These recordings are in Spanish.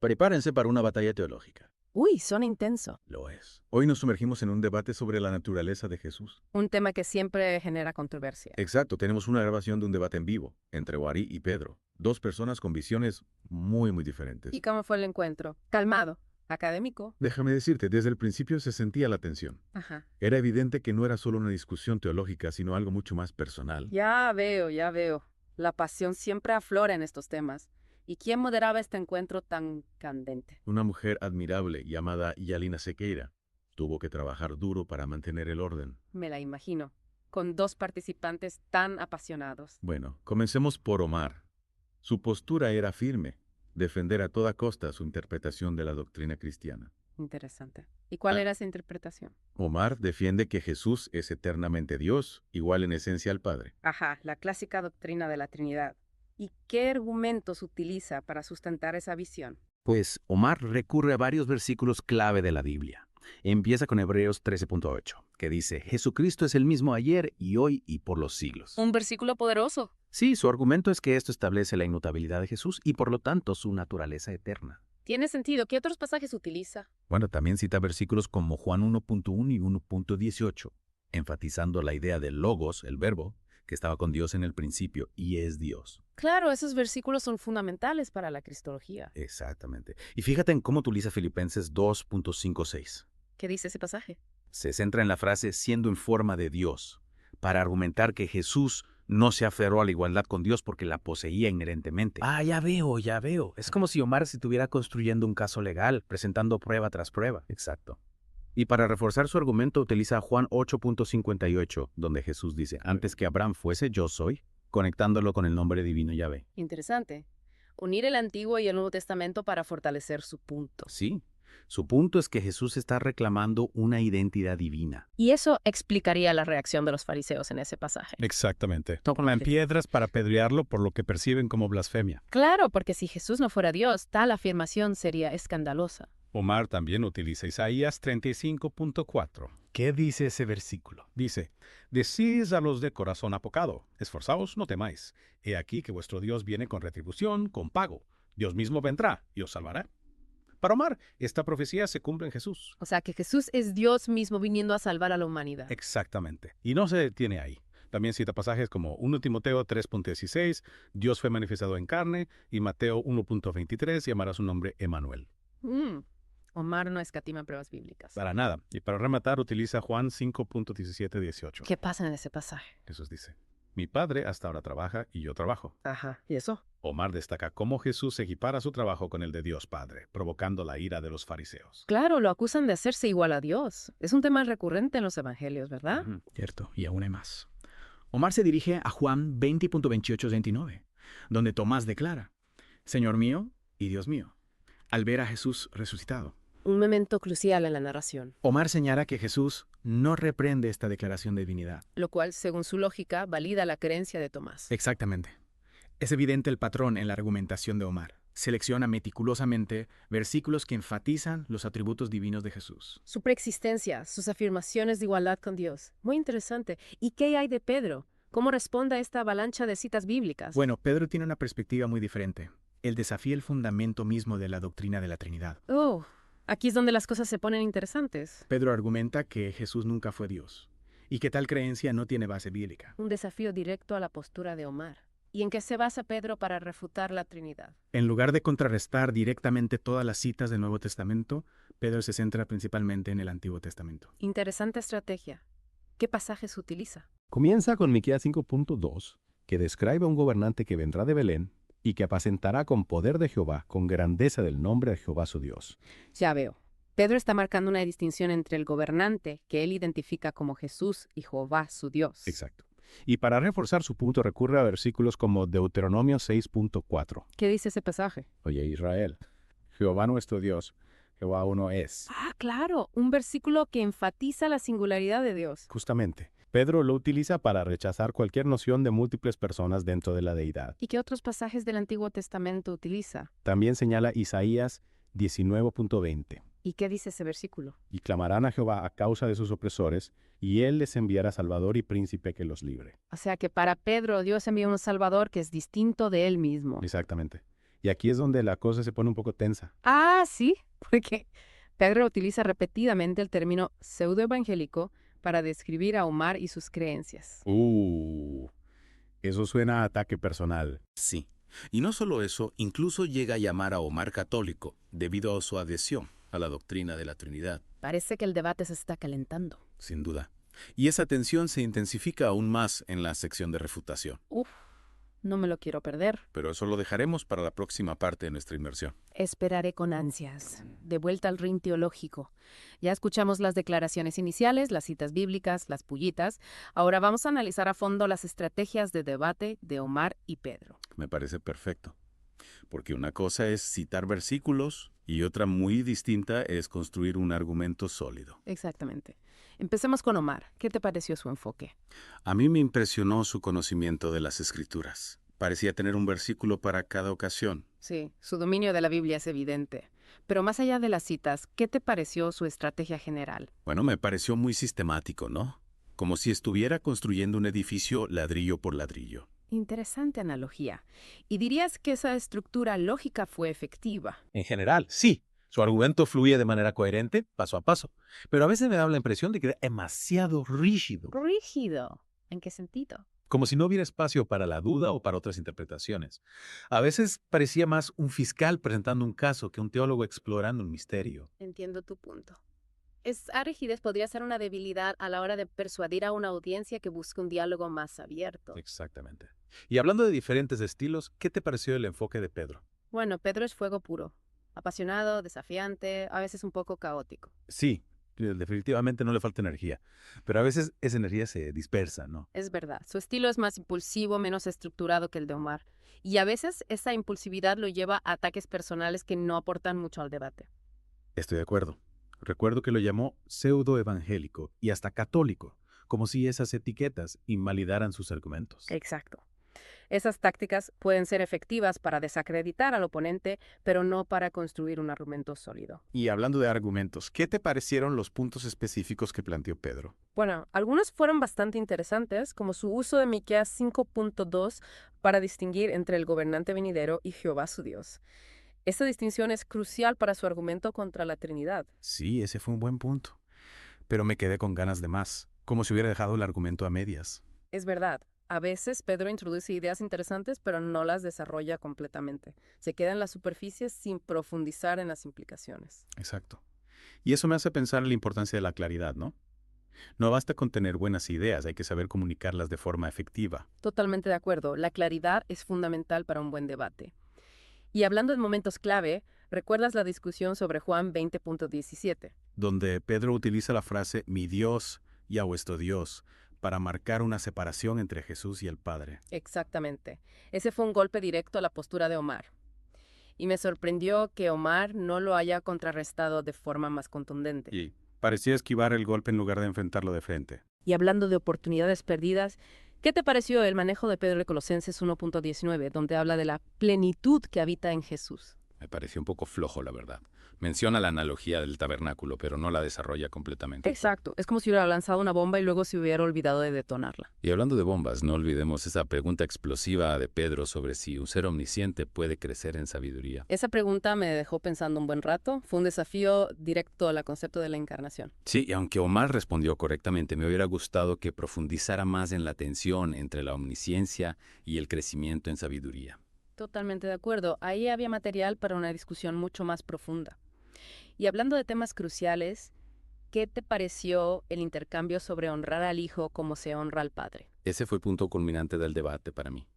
Prepárense para una batalla teológica. Uy, suena intenso. Lo es. Hoy nos sumergimos en un debate sobre la naturaleza de Jesús. Un tema que siempre genera controversia. Exacto, tenemos una grabación de un debate en vivo entre Wari y Pedro. Dos personas con visiones muy diferentes. ¿Y cómo fue el encuentro? Calmado, académico. Déjame decirte, desde el principio se sentía la tensión. Ajá. Era evidente que no era solo una discusión teológica, sino algo mucho más personal. Ya veo. La pasión siempre aflora en estos temas. ¿Y quién moderaba este encuentro tan candente? Una mujer admirable llamada Yalina Sequeira tuvo que trabajar duro para mantener el orden. Me la imagino, con dos participantes tan apasionados. Bueno, comencemos por Omar. Su postura era firme, defender a toda costa su interpretación de la doctrina cristiana. Interesante. ¿Y cuál Ah. era esa interpretación? Omar defiende que Jesús es eternamente Dios, igual en esencia al Padre. Ajá, la clásica doctrina de la Trinidad. ¿Y qué argumentos utiliza para sustentar esa visión? Pues Omar recurre a varios versículos clave de la Biblia. Empieza con Hebreos 13.8, que dice, Jesucristo es el mismo ayer y hoy y por los siglos. Un versículo poderoso. Sí, su argumento es que esto establece la inmutabilidad de Jesús y por lo tanto su naturaleza eterna. Tiene sentido. ¿Qué otros pasajes utiliza? Bueno, también cita versículos como Juan 1.1 y 1.18, enfatizando la idea del logos, el verbo, que estaba con Dios en el principio y es Dios. Claro, esos versículos son fundamentales para la cristología. Exactamente. Y fíjate en cómo utiliza Filipenses 2.56. ¿Qué dice ese pasaje? Se centra en la frase siendo en forma de Dios, para argumentar que Jesús no se aferró a la igualdad con Dios porque la poseía inherentemente. Ah, ya veo. Es como si Omar se estuviera construyendo un caso legal, presentando prueba tras prueba. Exacto. Y para reforzar su argumento utiliza Juan 8.58, donde Jesús dice, antes que Abraham fuese, yo soy, conectándolo con el nombre divino Yahvé. Interesante. Unir el Antiguo y el Nuevo Testamento para fortalecer su punto. Sí, su punto es que Jesús está reclamando una identidad divina. Y eso explicaría la reacción de los fariseos en ese pasaje. Exactamente. Toman piedras para apedrearlo por lo que perciben como blasfemia. Claro, porque si Jesús no fuera Dios, tal afirmación sería escandalosa. Omar también utiliza Isaías 35.4. ¿Qué dice ese versículo? Dice, decís a los de corazón apocado, esforzaos, no temáis. He aquí que vuestro Dios viene con retribución, con pago. Dios mismo vendrá y os salvará. Para Omar, esta profecía se cumple en Jesús. O sea que Jesús es Dios mismo viniendo a salvar a la humanidad. Exactamente. Y no se detiene ahí. También cita pasajes como 1 Timoteo 3.16, Dios fue manifestado en carne, y Mateo 1.23, llamará su nombre Emmanuel. Omar no escatima pruebas bíblicas. Para nada. Y para rematar utiliza Juan 5.17-18. ¿Qué pasa en ese pasaje? Jesús dice, mi padre hasta ahora trabaja y yo trabajo. Ajá. ¿Y eso? Omar destaca cómo Jesús equipara su trabajo con el de Dios Padre, provocando la ira de los fariseos. Claro, lo acusan de hacerse igual a Dios. Es un tema recurrente en los evangelios, ¿verdad? Cierto, y aún hay más. Omar se dirige a Juan 20.28-29, donde Tomás declara, Señor mío y Dios mío, al ver a Jesús resucitado. Un momento crucial en la narración, Omar señala que Jesús no reprende esta declaración de divinidad. lo cual, según su lógica, valida la creencia de Tomás. Exactamente. Es evidente el patrón en la argumentación de Omar. Selecciona meticulosamente versículos que enfatizan los atributos divinos de Jesús. Su preexistencia, sus afirmaciones de igualdad con Dios. Muy interesante. ¿Y qué hay de Pedro? ¿Cómo responde a esta avalancha de citas bíblicas? Bueno, Pedro tiene una perspectiva muy diferente. Él desafía el fundamento mismo de la doctrina de la Trinidad. Oh, aquí es donde las cosas se ponen interesantes. Pedro argumenta que Jesús nunca fue Dios y que tal creencia no tiene base bíblica. Un desafío directo a la postura de Omar. ¿Y en qué se basa Pedro para refutar la Trinidad? En lugar de contrarrestar directamente todas las citas del Nuevo Testamento, Pedro se centra principalmente en el Antiguo Testamento. Interesante estrategia. ¿Qué pasajes utiliza? Comienza con Miqueas 5.2, que describe a un gobernante que vendrá de Belén y que apacentará con poder de Jehová, con grandeza del nombre de Jehová su Dios. Ya veo. Pedro está marcando una distinción entre el gobernante, que él identifica como Jesús, y Jehová, su Dios. Exacto. Y para reforzar su punto recurre a versículos como Deuteronomio 6.4. ¿Qué dice ese pasaje? Oye, Israel, Jehová nuestro Dios, Jehová uno es. Ah, claro, un versículo que enfatiza la singularidad de Dios. Justamente, Pedro lo utiliza para rechazar cualquier noción de múltiples personas dentro de la deidad. ¿Y qué otros pasajes del Antiguo Testamento utiliza? También señala Isaías 19.20. ¿Y qué dice ese versículo? Y clamarán a Jehová a causa de sus opresores, y él les enviará Salvador y príncipe que los libre. O sea que para Pedro Dios envía un Salvador que es distinto de él mismo. Exactamente. Y aquí es donde la cosa se pone un poco tensa. Ah, sí, porque Pedro utiliza repetidamente el término pseudoevangélico para describir a Omar y sus creencias. Eso suena a ataque personal. Sí. Y no solo eso, incluso llega a llamar a Omar católico, debido a su adhesión a la doctrina de la Trinidad, Parece que el debate se está calentando. sin duda. Y esa tensión se intensifica aún más en la sección de refutación. Uf, no me lo quiero perder. Pero eso lo dejaremos para la próxima parte de nuestra inmersión. Esperaré con ansias. De vuelta al ring teológico. Ya escuchamos las declaraciones iniciales, las citas bíblicas, las pullitas. Ahora vamos a analizar a fondo las estrategias de debate de Omar y Pedro. Me parece perfecto. Porque una cosa es citar versículos y otra muy distinta es construir un argumento sólido. Exactamente. Empecemos con Omar. ¿Qué te pareció su enfoque? A mí me impresionó su conocimiento de las Escrituras. Parecía tener un versículo para cada ocasión. Sí, su dominio de la Biblia es evidente. Pero más allá de las citas, ¿qué te pareció su estrategia general? Bueno, me pareció muy sistemático, ¿no? Como si estuviera construyendo un edificio ladrillo por ladrillo. Interesante analogía. ¿Y dirías que esa estructura lógica fue efectiva? En general, sí. Su argumento fluye de manera coherente, paso a paso. Pero a veces me da la impresión de que era demasiado rígido, Rígido. ¿En qué sentido? como si no hubiera espacio para la duda o para otras interpretaciones. A veces parecía más un fiscal presentando un caso que un teólogo explorando un misterio. Entiendo tu punto. Esa rigidez podría ser una debilidad a la hora de persuadir a una audiencia que busque un diálogo más abierto. Exactamente. Y hablando de diferentes estilos, ¿qué te pareció el enfoque de Pedro? Bueno, Pedro es fuego puro. Apasionado, desafiante, a veces un poco caótico. Sí, definitivamente no le falta energía, pero a veces esa energía se dispersa, ¿no? Es verdad, su estilo es más impulsivo, menos estructurado que el de Omar. Y a veces esa impulsividad lo lleva a ataques personales que no aportan mucho al debate. Estoy de acuerdo. Recuerdo que lo llamó pseudoevangélico y hasta católico, como si esas etiquetas invalidaran sus argumentos. Exacto. Esas tácticas pueden ser efectivas para desacreditar al oponente, pero no para construir un argumento sólido. Y hablando de argumentos, ¿qué te parecieron los puntos específicos que planteó Pedro? Bueno, algunos fueron bastante interesantes, como su uso de Miqueas 5.2 para distinguir entre el gobernante venidero y Jehová su Dios. Esta distinción es crucial para su argumento contra la Trinidad. Sí, ese fue un buen punto. Pero me quedé con ganas de más, como si hubiera dejado el argumento a medias. Es verdad, a veces Pedro introduce ideas interesantes, pero no las desarrolla completamente. Se queda en la superficie sin profundizar en las implicaciones. Exacto. Y eso me hace pensar en la importancia de la claridad, ¿no? No basta con tener buenas ideas, hay que saber comunicarlas de forma efectiva. Totalmente de acuerdo, la claridad es fundamental para un buen debate. Y hablando de momentos clave, ¿recuerdas la discusión sobre Juan 20.17? Donde Pedro utiliza la frase mi Dios y a vuestro Dios para marcar una separación entre Jesús y el Padre. Exactamente. Ese fue un golpe directo a la postura de Omar. Y me sorprendió que Omar no lo haya contrarrestado de forma más contundente. Y parecía esquivar el golpe en lugar de enfrentarlo de frente. Y hablando de oportunidades perdidas, ¿qué te pareció el manejo de Pedro de Colosenses 1.19, donde habla de la plenitud que habita en Jesús? Me pareció un poco flojo, la verdad. Menciona la analogía del tabernáculo, pero no la desarrolla completamente. Exacto, es como si hubiera lanzado una bomba y luego se hubiera olvidado de detonarla. Y hablando de bombas, no olvidemos esa pregunta explosiva de Pedro sobre si un ser omnisciente puede crecer en sabiduría. Esa pregunta me dejó pensando un buen rato. Fue un desafío directo al concepto de la encarnación. Sí, y aunque Omar respondió correctamente, me hubiera gustado que profundizara más en la tensión entre la omnisciencia y el crecimiento en sabiduría. Totalmente de acuerdo. Ahí había material para una discusión mucho más profunda. Y hablando de temas cruciales, ¿qué te pareció el intercambio sobre honrar al Hijo como se honra al Padre? Ese fue el punto culminante del debate para mí.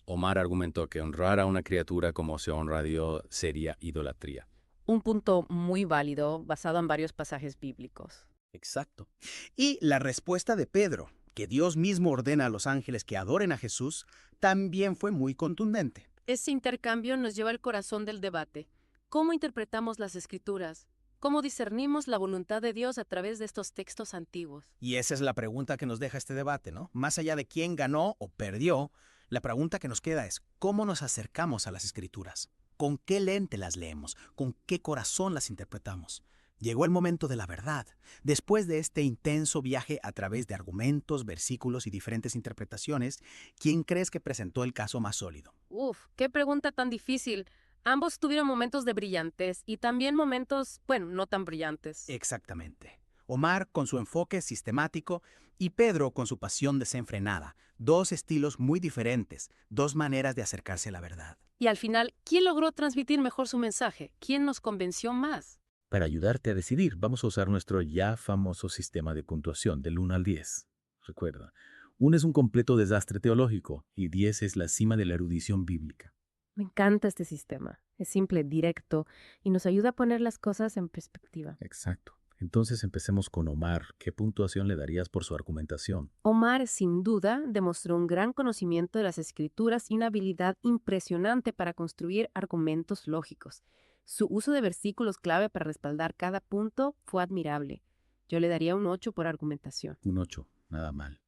Omar argumentó que honrar a una criatura como se honra a Dios sería idolatría. Un punto muy válido, basado en varios pasajes bíblicos. Exacto. Y la respuesta de Pedro, que Dios mismo ordena a los ángeles que adoren a Jesús, también fue muy contundente. Ese intercambio nos lleva al corazón del debate. ¿Cómo interpretamos las Escrituras? ¿Cómo discernimos la voluntad de Dios a través de estos textos antiguos? Y esa es la pregunta que nos deja este debate, ¿no? Más allá de quién ganó o perdió, la pregunta que nos queda es ¿cómo nos acercamos a las Escrituras? ¿Con qué lente las leemos? ¿Con qué corazón las interpretamos? Llegó el momento de la verdad. Después de este intenso viaje a través de argumentos, versículos y diferentes interpretaciones, ¿quién crees que presentó el caso más sólido? Uf, qué pregunta tan difícil. Ambos tuvieron momentos de brillantez y también momentos, bueno, no tan brillantes. Exactamente. Omar con su enfoque sistemático y Pedro con su pasión desenfrenada. Dos estilos muy diferentes, dos maneras de acercarse a la verdad. Y al final, ¿quién logró transmitir mejor su mensaje? ¿Quién nos convenció más? Para ayudarte a decidir, vamos a usar nuestro ya famoso sistema de puntuación del 1 al 10. Recuerda, 1 es un completo desastre teológico y 10 es la cima de la erudición bíblica. Me encanta este sistema. Es simple, directo y nos ayuda a poner las cosas en perspectiva. Exacto. Entonces empecemos con Omar. ¿Qué puntuación le darías por su argumentación? Omar, sin duda, demostró un gran conocimiento de las escrituras y una habilidad impresionante para construir argumentos lógicos. Su uso de versículos clave para respaldar cada punto fue admirable. Yo le daría un 8 por argumentación. Un 8, nada mal.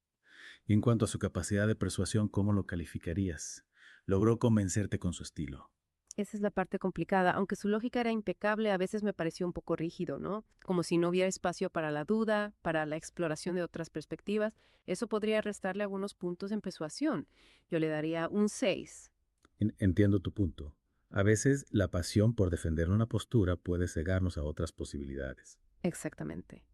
Y en cuanto a su capacidad de persuasión, ¿cómo lo calificarías? Logró convencerte con su estilo. Esa es la parte complicada. Aunque su lógica era impecable, a veces me pareció un poco rígido, ¿no? Como si no hubiera espacio para la duda, para la exploración de otras perspectivas. Eso podría restarle algunos puntos en persuasión. Yo le daría un 6. Entiendo tu punto. A veces la pasión por defender una postura puede cegarnos a otras posibilidades. Exactamente.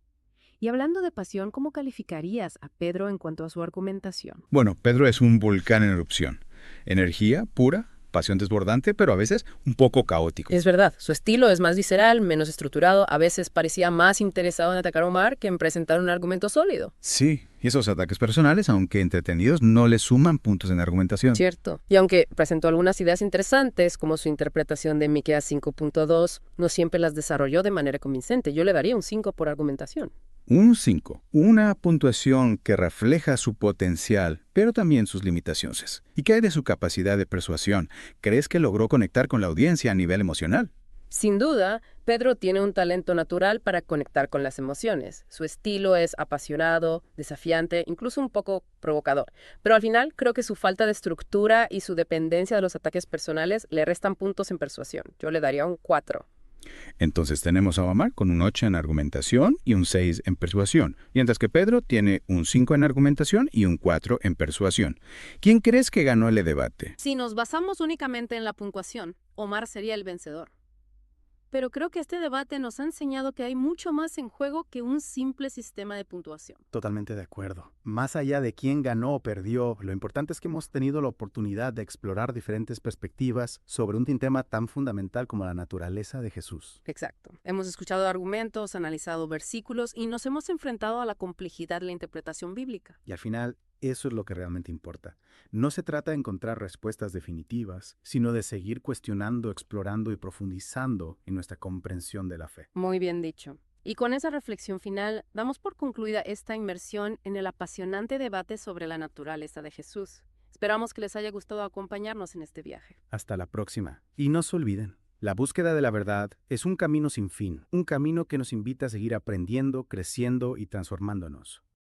Y hablando de pasión, ¿cómo calificarías a Pedro en cuanto a su argumentación? Bueno, Pedro es un volcán en erupción. Energía pura, pasión desbordante, pero a veces un poco caótico. Es verdad, su estilo es más visceral, menos estructurado, a veces parecía más interesado en atacar a Omar que en presentar un argumento sólido. Sí, y esos ataques personales, aunque entretenidos, no le suman puntos en argumentación. Cierto. Y aunque presentó algunas ideas interesantes, como su interpretación de Miqueas 5.2, no siempre las desarrolló de manera convincente. Yo le daría un 5 por argumentación. Un 5, una puntuación que refleja su potencial, pero también sus limitaciones. ¿Y qué hay de su capacidad de persuasión? ¿Crees que logró conectar con la audiencia a nivel emocional? Sin duda, Pedro tiene un talento natural para conectar con las emociones. Su estilo es apasionado, desafiante, incluso un poco provocador. Pero al final, creo que su falta de estructura y su dependencia de los ataques personales le restan puntos en persuasión. Yo le daría un 4. Entonces tenemos a Omar con un 8 en argumentación y un 6 en persuasión, mientras que Pedro tiene un 5 en argumentación y un 4 en persuasión. ¿Quién crees que ganó el debate? Si nos basamos únicamente en la puntuación, Omar sería el vencedor. Pero creo que este debate nos ha enseñado que hay mucho más en juego que un simple sistema de puntuación. Totalmente de acuerdo. Más allá de quién ganó o perdió, lo importante es que hemos tenido la oportunidad de explorar diferentes perspectivas sobre un tema tan fundamental como la naturaleza de Jesús. Exacto. Hemos escuchado argumentos, analizado versículos y nos hemos enfrentado a la complejidad de la interpretación bíblica. Y al final, eso es lo que realmente importa. No se trata de encontrar respuestas definitivas, sino de seguir cuestionando, explorando y profundizando en nuestra comprensión de la fe. Muy bien dicho. Y con esa reflexión final, damos por concluida esta inmersión en el apasionante debate sobre la naturaleza de Jesús. Esperamos que les haya gustado acompañarnos en este viaje. Hasta la próxima. Y no se olviden, la búsqueda de la verdad es un camino sin fin, un camino que nos invita a seguir aprendiendo, creciendo y transformándonos.